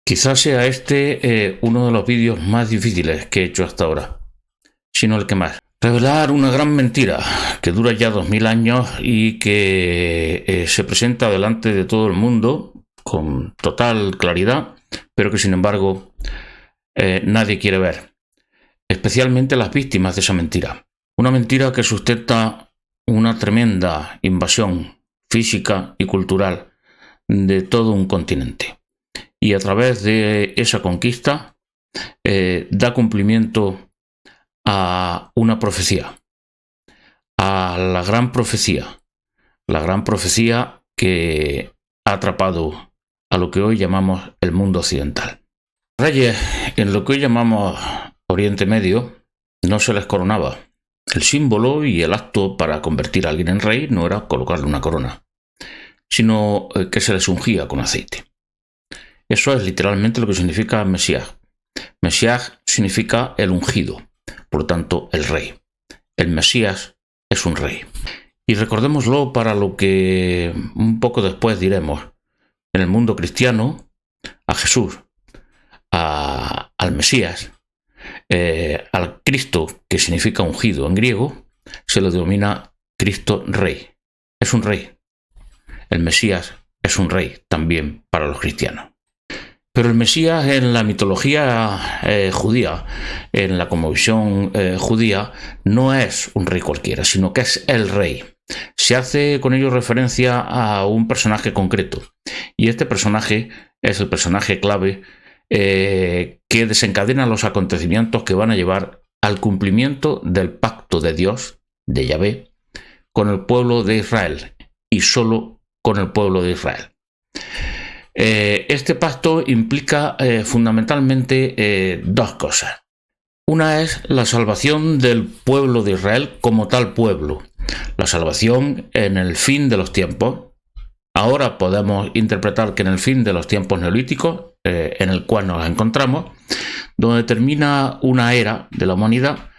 Quizás sea este uno de los vídeos más difíciles que he hecho hasta ahora, sino el que más. Revelar una gran mentira que dura ya 2000 años y que se presenta delante de todo el mundo con total claridad, pero que sin embargo nadie quiere ver, especialmente las víctimas de esa mentira. Una mentira que sustenta una tremenda invasión física y cultural de todo un continente. Y a través de esa conquista da cumplimiento a una profecía, a la gran profecía que ha atrapado a lo que hoy llamamos el mundo occidental. Reyes, en lo que hoy llamamos Oriente Medio, no se les coronaba. El símbolo y el acto para convertir a alguien en rey no era colocarle una corona, sino que se les ungía con aceite. Eso es literalmente lo que significa Mesías. Mesías significa el ungido, por lo tanto el rey. El Mesías es un rey. Y recordémoslo para lo que un poco después diremos. En el mundo cristiano, a Jesús, al Mesías, al Cristo, que significa ungido en griego, se lo denomina Cristo Rey. Es un rey. El Mesías es un rey también para los cristianos. Pero el Mesías en la mitología judía, en la cosmovisión judía, no es un rey cualquiera, sino que es el rey. Se hace con ello referencia a un personaje concreto. Y este personaje es el personaje clave que desencadena los acontecimientos que van a llevar al cumplimiento del pacto de Dios, de Yahvé, con el pueblo de Israel, y solo con el pueblo de Israel. Este pacto implica fundamentalmente dos cosas. Una es la salvación del pueblo de Israel como tal pueblo, la salvación en el fin de los tiempos. Ahora podemos interpretar que en el fin de los tiempos neolíticos, en el cual nos encontramos, donde termina una era de la humanidad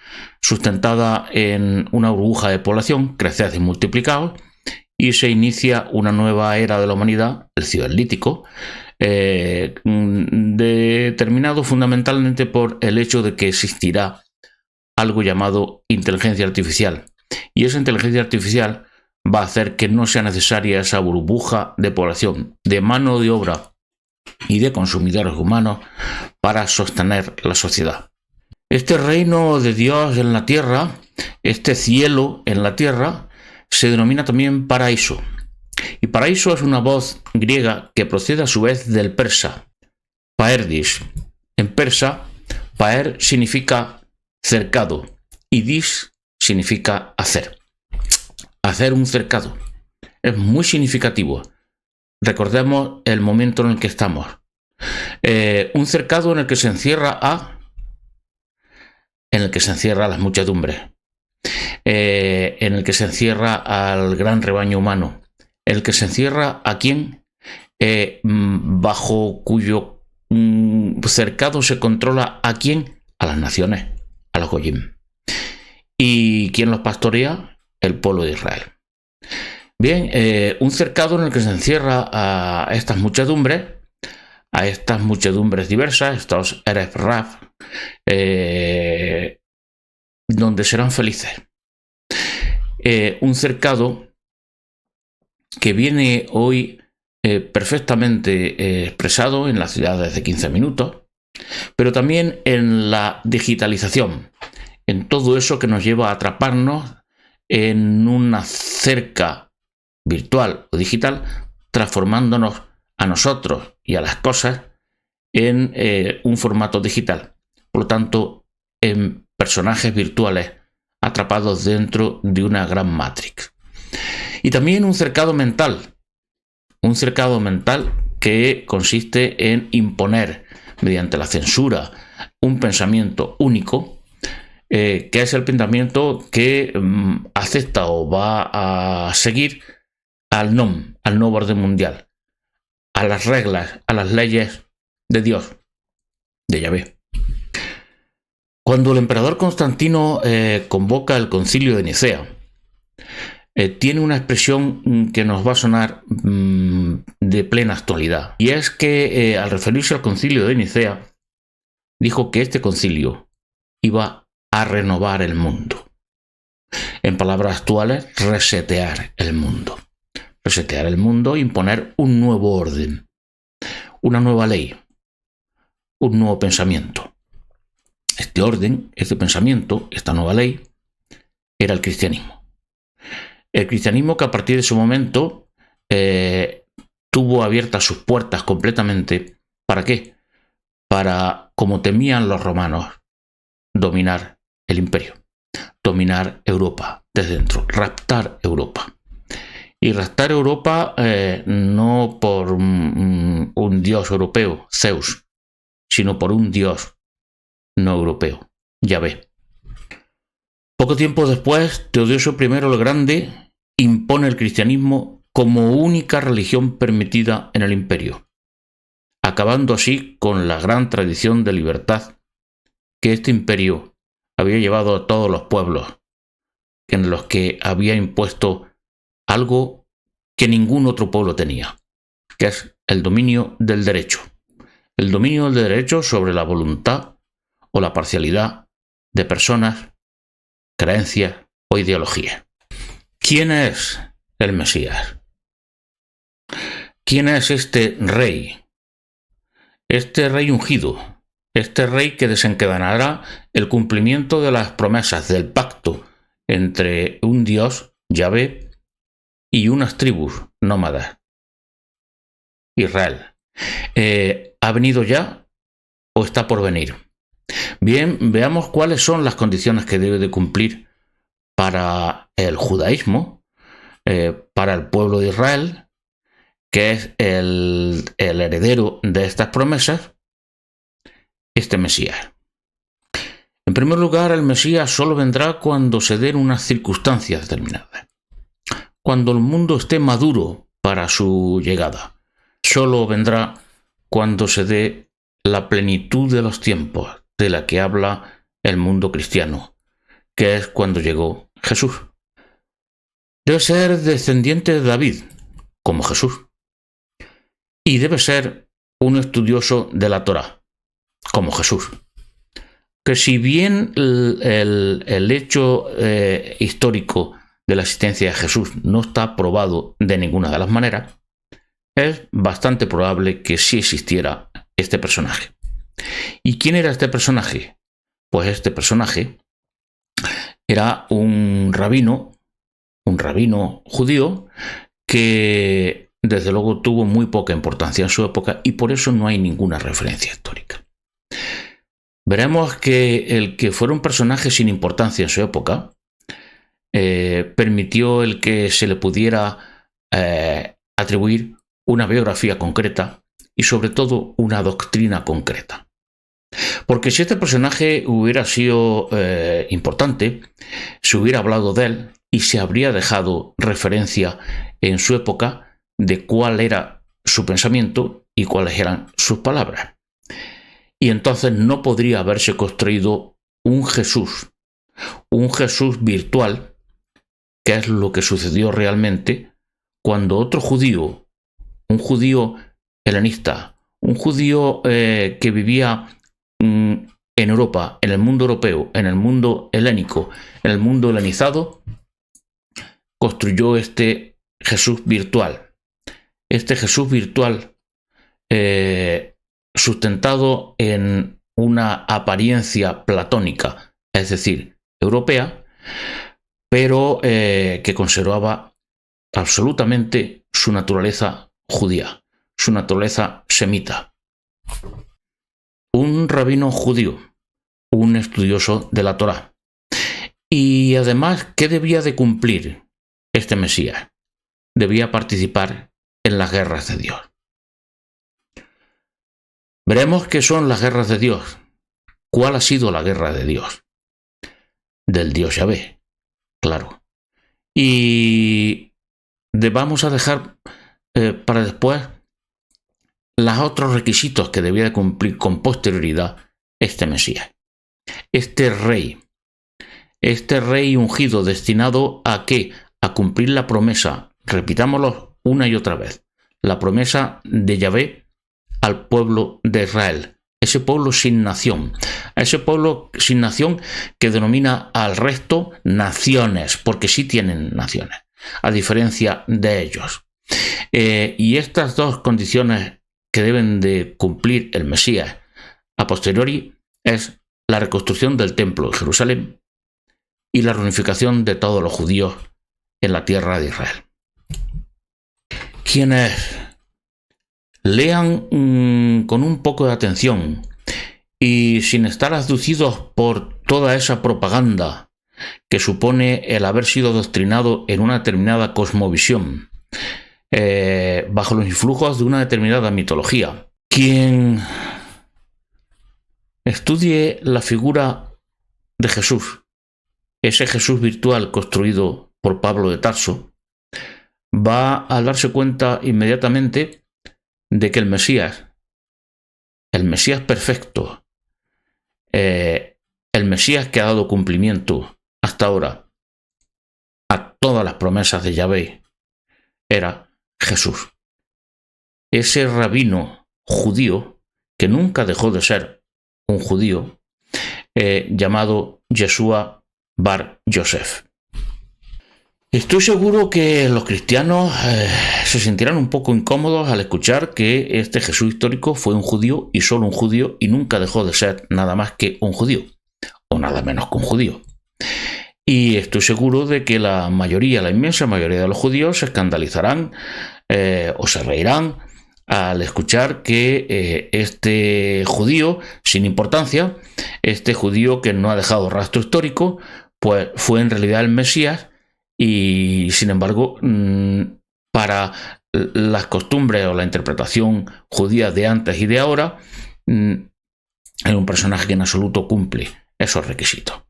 sustentada en una burbuja de población, creced y multiplicaos, y se inicia una nueva era de la humanidad, el cibernético, determinado fundamentalmente por el hecho de que existirá algo llamado inteligencia artificial. Y esa inteligencia artificial va a hacer que no sea necesaria esa burbuja de población, de mano de obra y de consumidores humanos para sostener la sociedad. Este reino de Dios en la tierra, este cielo en la tierra, se denomina también paraíso. Y paraíso es una voz griega que procede a su vez del persa, paerdis. En persa, paer significa cercado y dis significa hacer. Hacer un cercado. Es muy significativo. Recordemos el momento en el que estamos. Un cercado en el que se encierra las muchedumbres. En el que se encierra al gran rebaño humano, en el que se encierra a quien, bajo cuyo cercado se controla a quién, a las naciones, a los goyim. ¿Y quién los pastorea? El pueblo de Israel. Bien, un cercado en el que se encierra a estas muchedumbres diversas, estos Erev Rav, donde serán felices. Un cercado que viene hoy perfectamente expresado en las ciudades de 15 minutos, pero también en la digitalización, en todo eso que nos lleva a atraparnos en una cerca virtual o digital, transformándonos a nosotros y a las cosas en un formato digital. Por lo tanto, en personajes virtuales atrapados dentro de una gran matrix. Y también un cercado mental que consiste en imponer mediante la censura un pensamiento único, que es el pensamiento que acepta o va a seguir al nuevo orden mundial, a las reglas, a las leyes de Dios, de Yahvé. Cuando el emperador Constantino convoca el concilio de Nicea, tiene una expresión que nos va a sonar de plena actualidad. Y es que al referirse al concilio de Nicea, dijo que este concilio iba a renovar el mundo. En palabras actuales, resetear el mundo. Resetear el mundo e imponer un nuevo orden, una nueva ley, un nuevo pensamiento. Este orden, este pensamiento, esta nueva ley, era el cristianismo. El cristianismo que a partir de ese momento tuvo abiertas sus puertas completamente. ¿Para qué? Para, como temían los romanos, dominar el imperio, dominar Europa desde dentro, raptar Europa. Y raptar Europa no por un dios europeo, Zeus, sino por un dios no europeo, Yahvé. Poco tiempo después, Teodosio I el Grande impone el cristianismo como única religión permitida en el imperio, acabando así con la gran tradición de libertad que este imperio había llevado a todos los pueblos, en los que había impuesto algo que ningún otro pueblo tenía, que es el dominio del derecho. El dominio del derecho sobre la voluntad o la parcialidad de personas, creencias o ideologías. ¿Quién es el Mesías? ¿Quién es este rey? Este rey ungido, este rey que desencadenará el cumplimiento de las promesas del pacto entre un Dios, Yahvé, y unas tribus nómadas. Israel. ¿Ha venido ya o está por venir? Bien, veamos cuáles son las condiciones que debe de cumplir para el judaísmo, para el pueblo de Israel, que es el heredero de estas promesas, este Mesías. En primer lugar, el Mesías solo vendrá cuando se den unas circunstancias determinadas, cuando el mundo esté maduro para su llegada. Solo vendrá cuando se dé la plenitud de los tiempos de la que habla el mundo cristiano, que es cuando llegó Jesús. Debe ser descendiente de David, como Jesús, y debe ser un estudioso de la Torá, como Jesús. Que si bien el hecho histórico de la existencia de Jesús no está probado de ninguna de las maneras, es bastante probable que sí existiera este personaje. ¿Y quién era este personaje? Pues este personaje era un rabino judío que desde luego tuvo muy poca importancia en su época y por eso no hay ninguna referencia histórica. Veremos que el que fuera un personaje sin importancia en su época permitió el que se le pudiera atribuir una biografía concreta y sobre todo una doctrina concreta. Porque si este personaje hubiera sido importante, se hubiera hablado de él y se habría dejado referencia en su época de cuál era su pensamiento y cuáles eran sus palabras. Y entonces no podría haberse construido un Jesús virtual, que es lo que sucedió realmente cuando otro judío, un judío helenista, un judío que vivía en Europa, en el mundo europeo, en el mundo helénico, en el mundo helenizado, construyó este Jesús virtual. Este Jesús virtual sustentado en una apariencia platónica, es decir, europea, pero que conservaba absolutamente su naturaleza judía, su naturaleza semita. Un rabino judío, un estudioso de la Torá. Y además, ¿qué debía de cumplir este Mesías? Debía participar en las guerras de Dios. Veremos qué son las guerras de Dios. ¿Cuál ha sido la guerra de Dios? Del Dios Yahvé, claro. Y vamos a dejar para después los otros requisitos que debía de cumplir con posterioridad este Mesías. Este rey ungido destinado a ¿qué? a cumplir la promesa, repitámoslo una y otra vez, la promesa de Yahvé al pueblo de Israel, ese pueblo sin nación, a ese pueblo sin nación que denomina al resto naciones, porque sí tienen naciones, a diferencia de ellos. Y estas dos condiciones que deben de cumplir el Mesías a posteriori es la reconstrucción del templo de Jerusalén y la reunificación de todos los judíos en la tierra de Israel. Quienes lean con un poco de atención y sin estar abducidos por toda esa propaganda que supone el haber sido adoctrinado en una determinada cosmovisión, bajo los influjos de una determinada mitología. Quien estudie la figura de Jesús, ese Jesús virtual construido por Pablo de Tarso, va a darse cuenta inmediatamente de que el Mesías perfecto, el Mesías que ha dado cumplimiento hasta ahora a todas las promesas de Yahvé, era Jesús, ese rabino judío que nunca dejó de ser un judío, llamado Yeshua bar Yosef. Estoy seguro que los cristianos se sentirán un poco incómodos al escuchar que este Jesús histórico fue un judío y solo un judío y nunca dejó de ser nada más que un judío, o nada menos que un judío. Y estoy seguro de que la inmensa mayoría de los judíos se escandalizarán o se reirán al escuchar que este judío sin importancia, este judío que no ha dejado rastro histórico, pues fue en realidad el Mesías y sin embargo para las costumbres o la interpretación judía de antes y de ahora es un personaje que en absoluto cumple esos requisitos.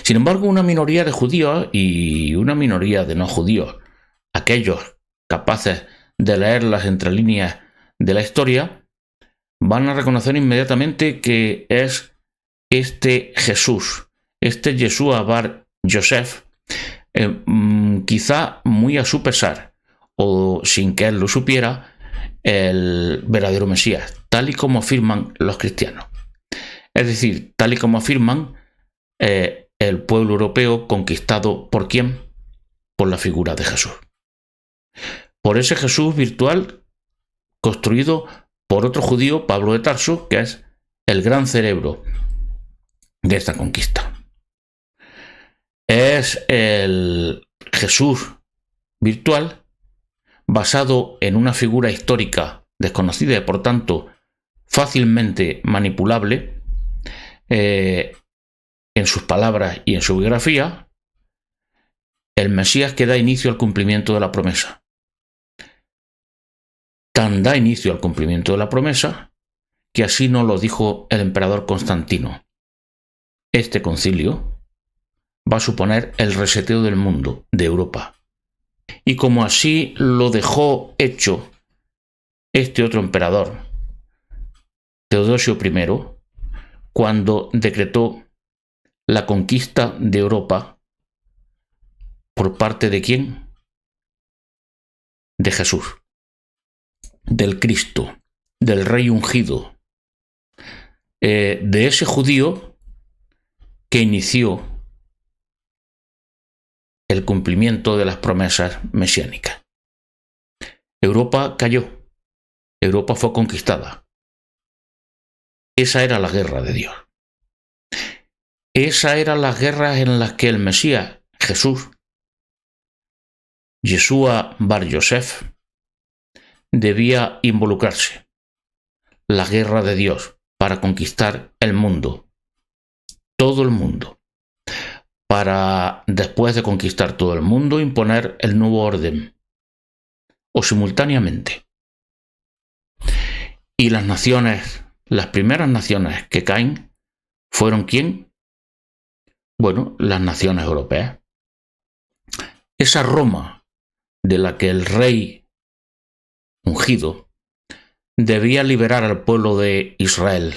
Sin embargo, una minoría de judíos y una minoría de no judíos, aquellos capaces de leer las entrelíneas de la historia, van a reconocer inmediatamente que es este Jesús, este Yeshua bar Yosef, quizá muy a su pesar o sin que él lo supiera, el verdadero Mesías, tal y como afirman los cristianos. Es decir, tal y como afirman el pueblo europeo conquistado ¿por quién? Por la figura de Jesús. Por ese Jesús virtual construido por otro judío, Pablo de Tarso, que es el gran cerebro de esta conquista. Es el Jesús virtual basado en una figura histórica desconocida y por tanto fácilmente manipulable en sus palabras y en su biografía, el Mesías que da inicio al cumplimiento de la promesa. Tan da inicio al cumplimiento de la promesa que así nos lo dijo el emperador Constantino. Este concilio va a suponer el reseteo del mundo, de Europa. Y como así lo dejó hecho este otro emperador, Teodosio I, cuando decretó la conquista de Europa por parte de ¿quién? De Jesús, del Cristo, del Rey ungido, de ese judío que inició el cumplimiento de las promesas mesiánicas. Europa cayó, Europa fue conquistada. Esa era la guerra de Dios. Esas eran las guerras en las que el Mesías, Jesús, Yeshua bar Yosef, debía involucrarse. La guerra de Dios para conquistar el mundo, todo el mundo, para después de conquistar todo el mundo imponer el nuevo orden, o simultáneamente. Y las naciones, las primeras naciones que caen, ¿fueron quién? Bueno, las naciones europeas. Esa Roma de la que el rey ungido debía liberar al pueblo de Israel,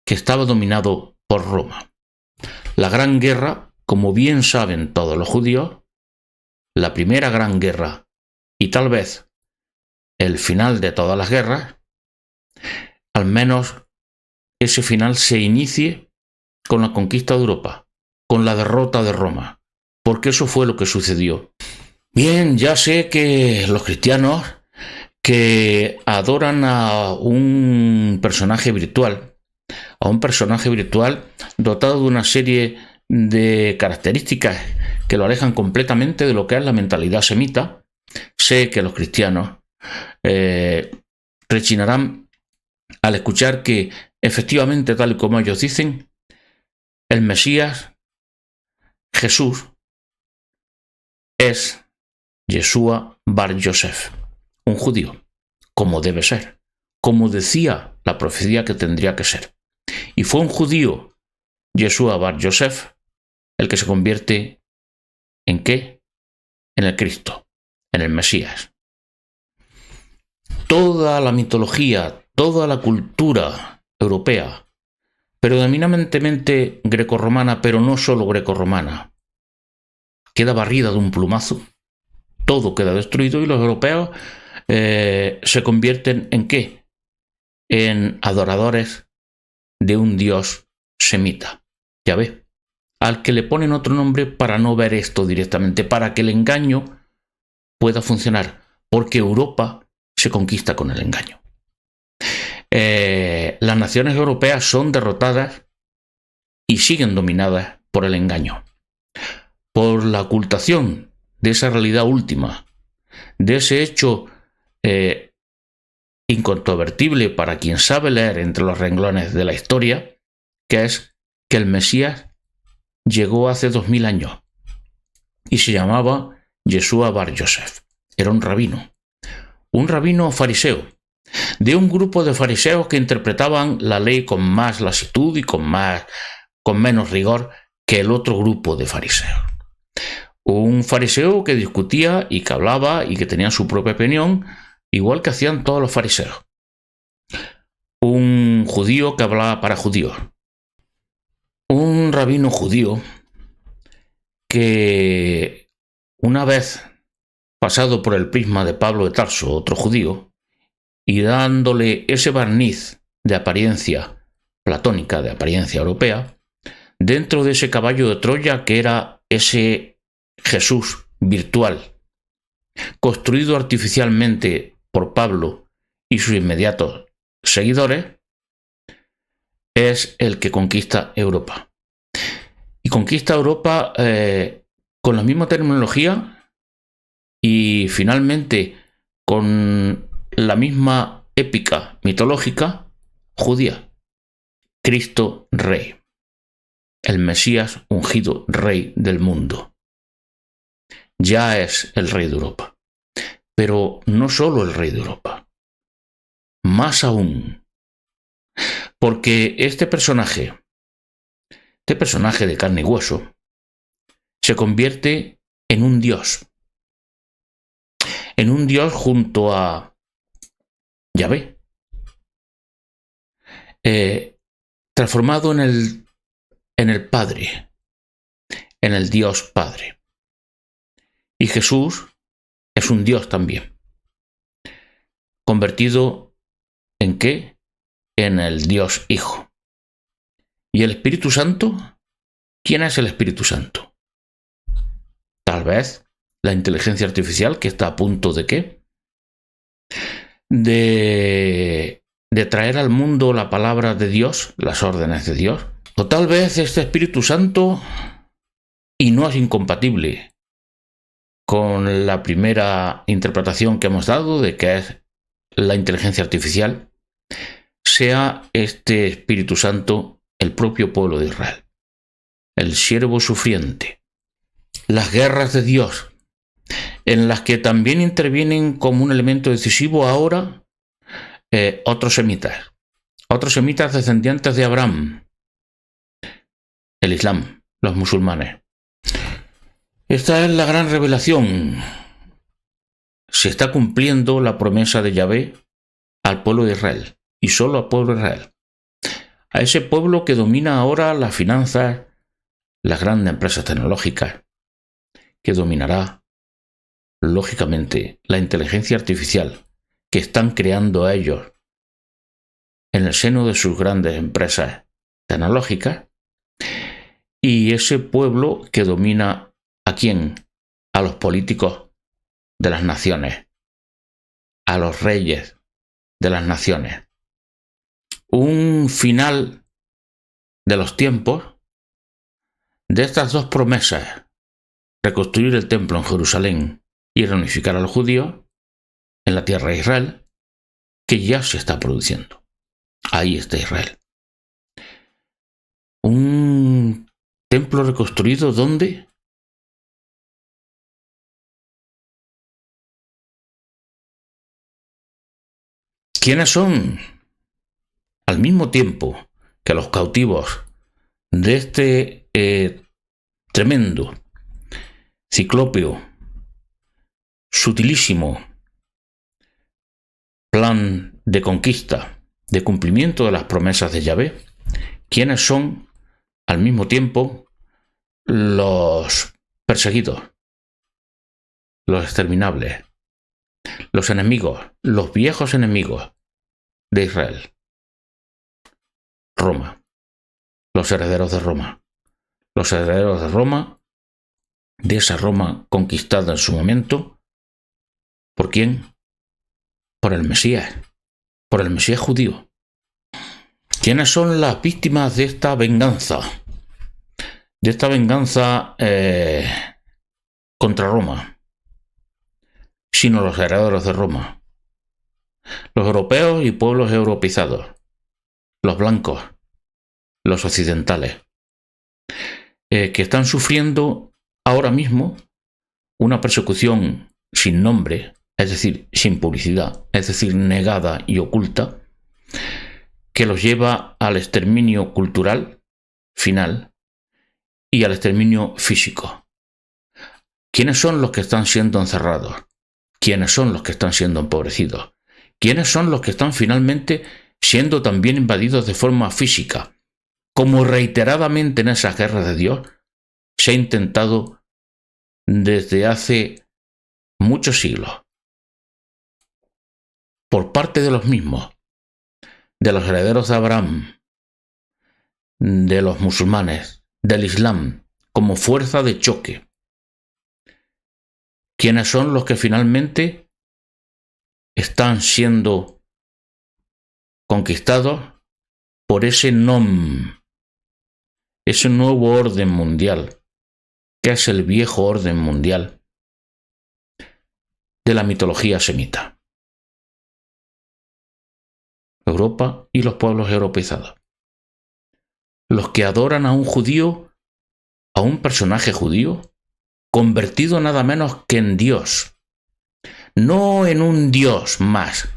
que estaba dominado por Roma. La gran guerra, como bien saben todos los judíos, la primera gran guerra y tal vez el final de todas las guerras, al menos ese final se inicie con la conquista de Europa, con la derrota de Roma, porque eso fue lo que sucedió. Bien, ya sé que los cristianos que adoran a un personaje virtual dotado de una serie de características que lo alejan completamente de lo que es la mentalidad semita, sé que los cristianos rechinarán al escuchar que efectivamente, tal y como ellos dicen, el Mesías, Jesús, es Yeshua Bar Yosef, un judío, como debe ser, como decía la profecía que tendría que ser. Y fue un judío, Yeshua Bar Yosef, el que se convierte ¿en qué? En el Cristo, en el Mesías. Toda la mitología, toda la cultura europea, predominantemente grecorromana, pero no solo grecorromana, queda barrida de un plumazo, todo queda destruido y los europeos se convierten ¿en qué? En adoradores de un dios semita, ya ves, al que le ponen otro nombre para no ver esto directamente, para que el engaño pueda funcionar, porque Europa se conquista con el engaño. Las naciones europeas son derrotadas y siguen dominadas por el engaño, por la ocultación de esa realidad última, de ese hecho incontrovertible para quien sabe leer entre los renglones de la historia, que es que el Mesías llegó hace 2000 años y se llamaba Yeshua Bar Yosef. Era un rabino fariseo, de un grupo de fariseos que interpretaban la ley con más lasitud y con menos rigor que el otro grupo de fariseos. Un fariseo que discutía y que hablaba y que tenía su propia opinión, igual que hacían todos los fariseos. Un judío que hablaba para judíos. Un rabino judío que, una vez pasado por el prisma de Pablo de Tarso, otro judío, y dándole ese barniz de apariencia platónica, de apariencia europea, dentro de ese caballo de Troya que era ese Jesús virtual, construido artificialmente por Pablo y sus inmediatos seguidores, es el que conquista Europa. Y conquista Europa con la misma terminología y finalmente con la misma épica mitológica judía. Cristo Rey, el Mesías ungido Rey del mundo. Ya es el Rey de Europa. Pero no solo el Rey de Europa, más aún, porque este personaje de carne y hueso, se convierte en un dios junto a Yahvé, transformado en el Padre, en el Dios Padre. Y Jesús es un Dios también, convertido ¿en qué? En el Dios Hijo. ¿Y el Espíritu Santo? ¿Quién es el Espíritu Santo? Tal vez la inteligencia artificial que está a punto de ¿qué? De traer al mundo la palabra de Dios, las órdenes de Dios. O tal vez este Espíritu Santo, y no es incompatible con la primera interpretación que hemos dado de que es la inteligencia artificial, sea este Espíritu Santo el propio pueblo de Israel, el siervo sufriente, las guerras de Dios, en las que también intervienen como un elemento decisivo ahora otros semitas descendientes de Abraham, el Islam, los musulmanes. Esta es la gran revelación. Se está cumpliendo la promesa de Yahvé al pueblo de Israel, y solo al pueblo de Israel. A ese pueblo que domina ahora las finanzas, las grandes empresas tecnológicas, que dominará lógicamente, la inteligencia artificial que están creando a ellos en el seno de sus grandes empresas tecnológicas, y ese pueblo que domina ¿a quién? A los políticos de las naciones, a los reyes de las naciones. Un final de los tiempos de estas dos promesas, reconstruir el templo en Jerusalén y reunificar a los judíos en la tierra de Israel, que ya se está produciendo. Ahí está Israel. Un templo reconstruido ¿dónde? ¿Quiénes son? Al mismo tiempo que los cautivos de este tremendo, ciclópeo, sutilísimo plan de conquista, de cumplimiento de las promesas de Yahvé, ¿quiénes son al mismo tiempo los perseguidos, los exterminables, los enemigos, los viejos enemigos de Israel? Roma, los herederos de Roma, los herederos de Roma, de esa Roma conquistada en su momento. ¿Por quién? Por el Mesías judío. ¿Quiénes son las víctimas de esta venganza? De esta venganza contra Roma, sino los herederos de Roma, los europeos y pueblos europeizados, los blancos, los occidentales, que están sufriendo ahora mismo una persecución sin nombre, es decir, sin publicidad, es decir, negada y oculta, que los lleva al exterminio cultural final y al exterminio físico. ¿Quiénes son los que están siendo encerrados? ¿Quiénes son los que están siendo empobrecidos? ¿Quiénes son los que están finalmente siendo también invadidos de forma física? Como reiteradamente en esas guerras de Dios se ha intentado desde hace muchos siglos, por parte de los mismos, de los herederos de Abraham, de los musulmanes, del Islam, como fuerza de choque. ¿Quiénes son los que finalmente están siendo conquistados por ese ese nuevo orden mundial, que es el viejo orden mundial de la mitología semita? Europa y los pueblos europeizados. Los que adoran a un judío, a un personaje judío, convertido nada menos que en Dios. No en un Dios más,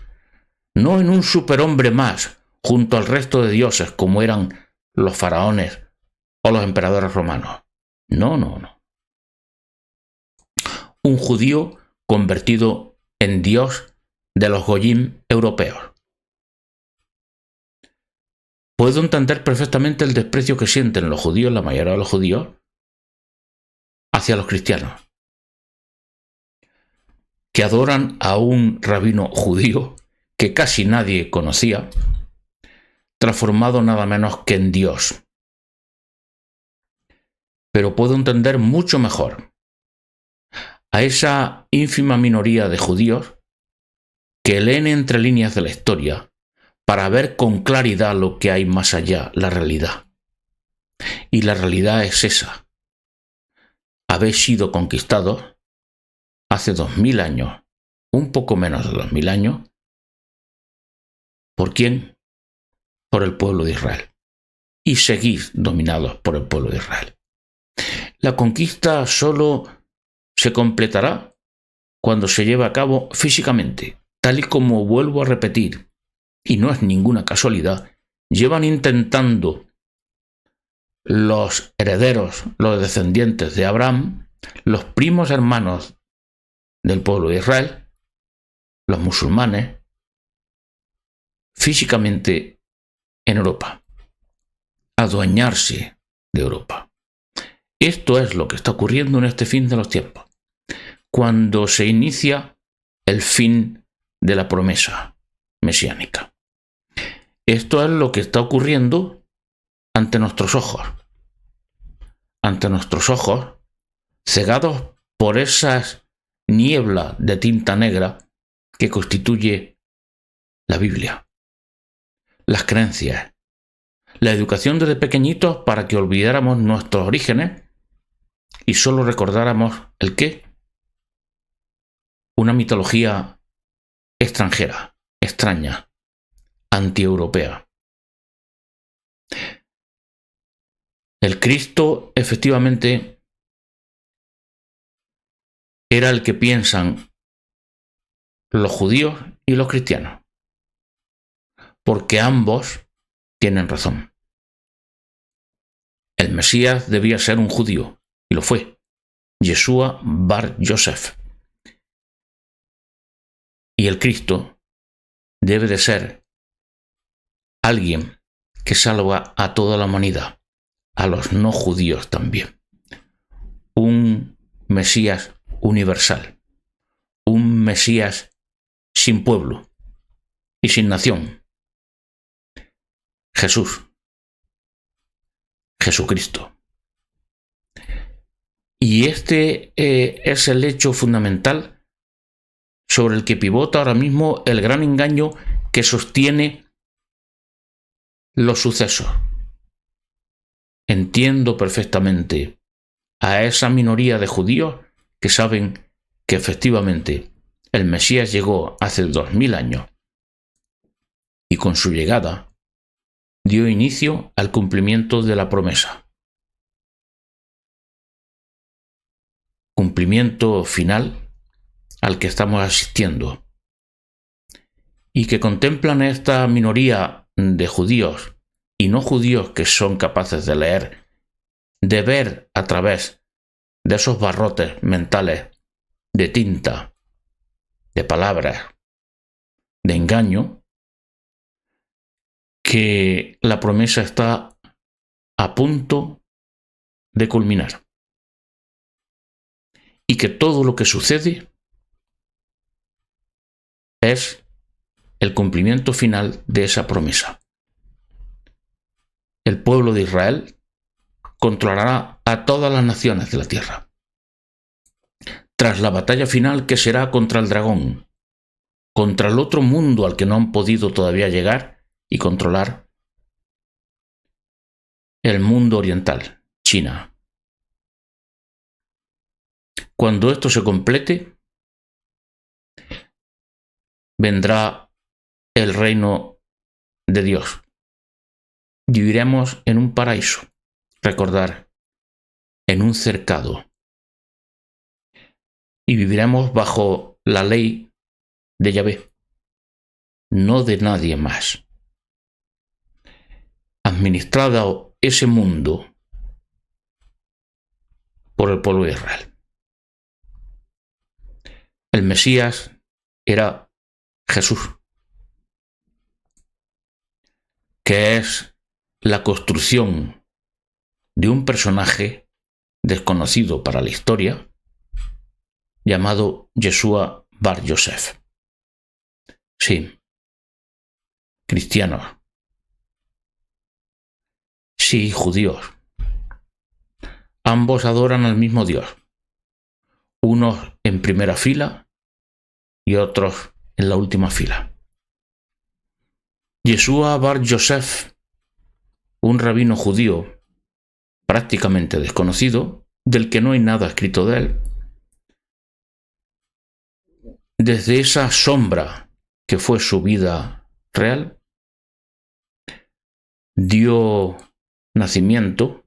no en un superhombre más, junto al resto de dioses como eran los faraones o los emperadores romanos. No. Un judío convertido en Dios de los goyim europeos. Puedo entender perfectamente el desprecio que sienten los judíos, la mayoría de los judíos, hacia los cristianos, que adoran a un rabino judío que casi nadie conocía, transformado nada menos que en Dios. Pero puedo entender mucho mejor a esa ínfima minoría de judíos que leen entre líneas de la historia para ver con claridad lo que hay más allá, la realidad. Y la realidad es esa. Habéis sido conquistados hace 2000 años, un poco menos de 2000 años. ¿Por quién? Por el pueblo de Israel. Y seguís dominados por el pueblo de Israel. La conquista solo se completará cuando se lleve a cabo físicamente, tal y como vuelvo a repetir, y no es ninguna casualidad, llevan intentando los herederos, los descendientes de Abraham, los primos hermanos del pueblo de Israel, los musulmanes, físicamente en Europa, adueñarse de Europa. Esto es lo que está ocurriendo en este fin de los tiempos. cuando se inicia el fin de la promesa mesiánica. Esto es lo que está ocurriendo ante nuestros ojos. Ante nuestros ojos, cegados por esas nieblas de tinta negra que constituye la Biblia, las creencias, la educación desde pequeñitos para que olvidáramos nuestros orígenes y solo recordáramos ¿el qué? Una mitología extranjera, extraña, antieuropea. El Cristo efectivamente era el que piensan los judíos y los cristianos, porque ambos tienen razón. El Mesías debía ser un judío, y lo fue, Yeshua Bar Yosef. Y el Cristo debe de ser alguien que salva a toda la humanidad, a los no judíos también. Un Mesías universal, un Mesías sin pueblo y sin nación. Jesucristo. Y este es el hecho fundamental sobre el que pivota ahora mismo el gran engaño que sostiene los sucesos. Entiendo perfectamente a esa minoría de judíos que saben que efectivamente el Mesías llegó hace 2000 años y con su llegada dio inicio al cumplimiento de la promesa. Cumplimiento final al que estamos asistiendo y que contemplan esta minoría de judíos y no judíos que son capaces de leer, de ver a través de esos barrotes mentales de tinta, de palabras, de engaño, que la promesa está a punto de culminar y que todo lo que sucede es el cumplimiento final de esa promesa. El pueblo de Israel controlará a todas las naciones de la tierra. Tras la batalla final que será contra el dragón, contra el otro mundo al que no han podido todavía llegar y controlar, el mundo oriental, China. Cuando esto se complete, vendrá el reino de Dios. Viviremos en un paraíso, recordar, en un cercado. Y viviremos bajo la ley de Yahvé, no de nadie más. Administrado ese mundo por el pueblo de Israel. El Mesías era Jesús, que es la construcción de un personaje desconocido para la historia, llamado Yeshua Bar Yosef. Sí, cristianos. Sí, judíos. Ambos adoran al mismo Dios, unos en primera fila y otros en la última fila. Yeshua Bar Yosef, un rabino judío prácticamente desconocido, del que no hay nada escrito de él, desde esa sombra que fue su vida real, dio nacimiento,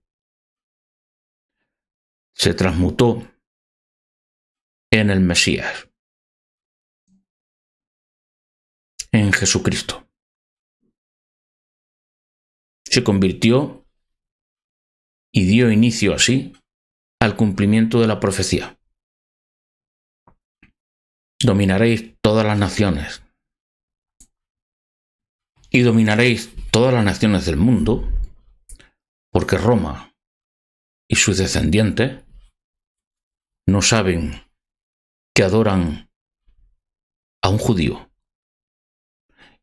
se transmutó en el Mesías, en Jesucristo. Se convirtió y dio inicio así al cumplimiento de la profecía. Dominaréis todas las naciones y dominaréis todas las naciones del mundo, porque Roma y sus descendientes no saben que adoran a un judío.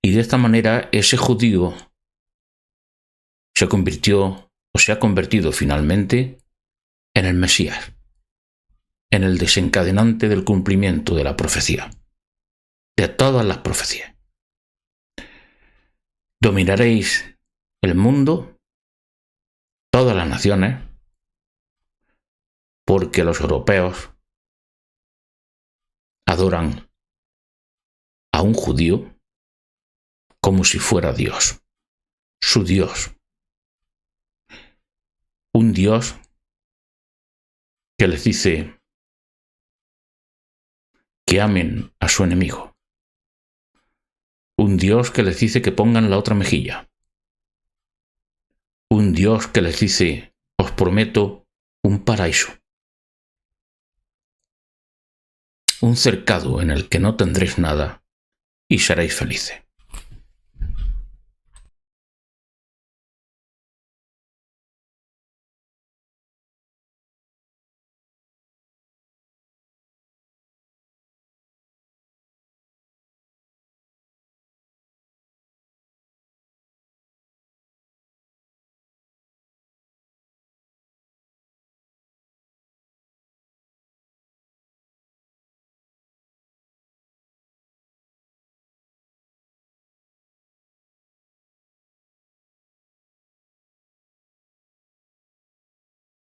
Y de esta manera ese judío se ha convertido finalmente en el Mesías, en el desencadenante del cumplimiento de la profecía, de todas las profecías. Dominaréis el mundo, todas las naciones, porque los europeos adoran a un judío como si fuera Dios, su Dios. Un Dios que les dice que amen a su enemigo. Un Dios que les dice que pongan la otra mejilla. Un Dios que les dice, os prometo un paraíso. Un cercado en el que no tendréis nada y seréis felices.